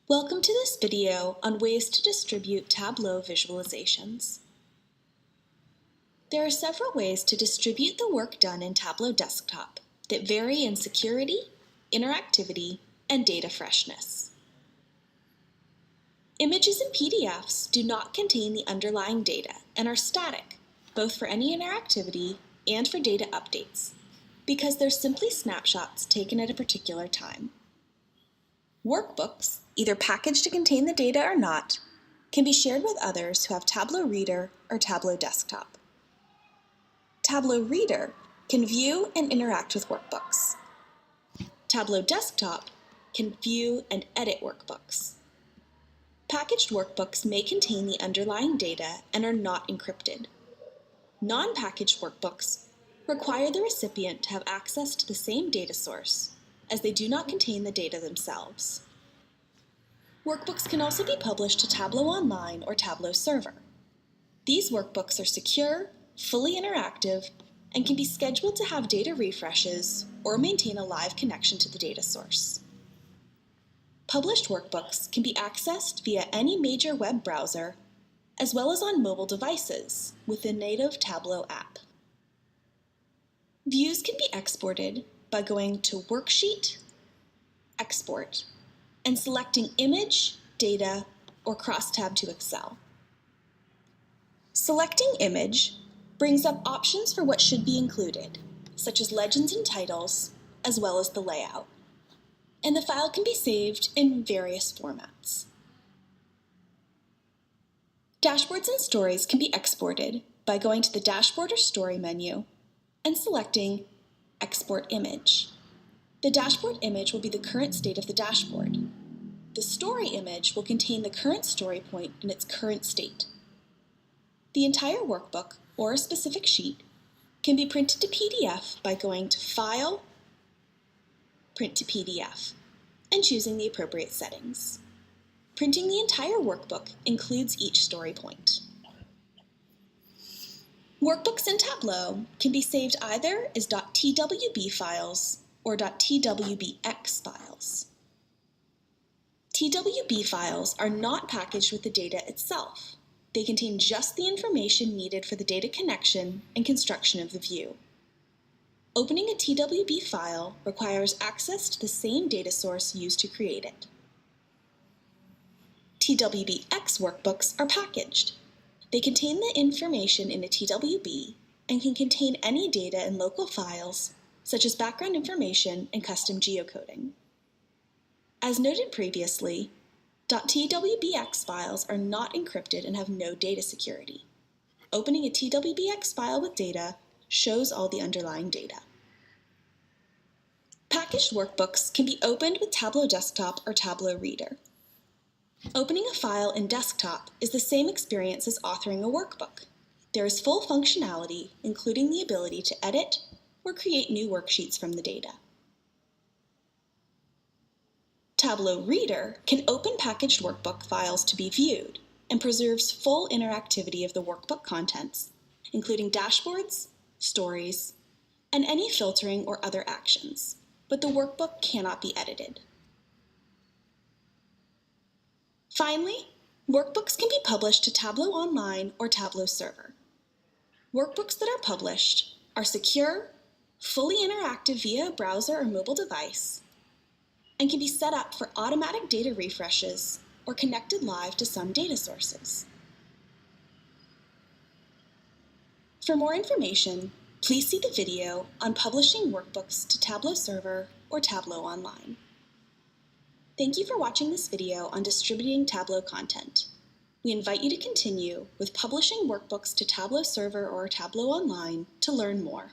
Welcome to this video on ways to distribute Tableau visualizations. There are several ways to distribute the work done in Tableau Desktop that vary in security, interactivity, and data freshness. Images and PDFs do not contain the underlying data and are static, both for any interactivity and for data updates, because they're simply snapshots taken at a particular time. Workbooks, either packaged to contain the data or not, can be shared with others who have Tableau Reader or Tableau Desktop. Tableau Reader can view and interact with workbooks. Tableau Desktop can view and edit workbooks. Packaged workbooks may contain the underlying data and are not encrypted. Non-packaged workbooks require the recipient to have access to the same data source, as they do not contain the data themselves. Workbooks can also be published to Tableau Online or Tableau Server. These workbooks are secure, fully interactive, and can be scheduled to have data refreshes or maintain a live connection to the data source. Published workbooks can be accessed via any major web browser, as well as on mobile devices with the native Tableau app. Views can be exported by going to Worksheet, Export, and selecting Image, Data, or Crosstab to Excel. Selecting Image brings up options for what should be included, such as legends and titles, as well as the layout. And the file can be saved in various formats. Dashboards and stories can be exported by going to the Dashboard or Story menu and selecting Export Image. The dashboard image will be the current state of the dashboard. The story image will contain the current story point in its current state. The entire workbook, or a specific sheet, can be printed to PDF by going to File, Print to PDF, and choosing the appropriate settings. Printing the entire workbook includes each story point. Workbooks in Tableau can be saved either as .twb files or .twbx files. TWB files are not packaged with the data itself. They contain just the information needed for the data connection and construction of the view. Opening a TWB file requires access to the same data source used to create it. TWBX workbooks are packaged. They contain the information in a TWB and can contain any data in local files, such as background information and custom geocoding. As noted previously, .twbx files are not encrypted and have no data security. Opening a TWBX file with data shows all the underlying data. Packaged workbooks can be opened with Tableau Desktop or Tableau Reader. Opening a file in Desktop is the same experience as authoring a workbook. There is full functionality, including the ability to edit or create new worksheets from the data. Tableau Reader can open packaged workbook files to be viewed and preserves full interactivity of the workbook contents, including dashboards, stories, and any filtering or other actions, but the workbook cannot be edited. Finally, workbooks can be published to Tableau Online or Tableau Server. Workbooks that are published are secure, fully interactive via a browser or mobile device, and can be set up for automatic data refreshes or connected live to some data sources. For more information, please see the video on publishing workbooks to Tableau Server or Tableau Online. Thank you for watching this video on distributing Tableau content. We invite you to continue with publishing workbooks to Tableau Server or Tableau Online to learn more.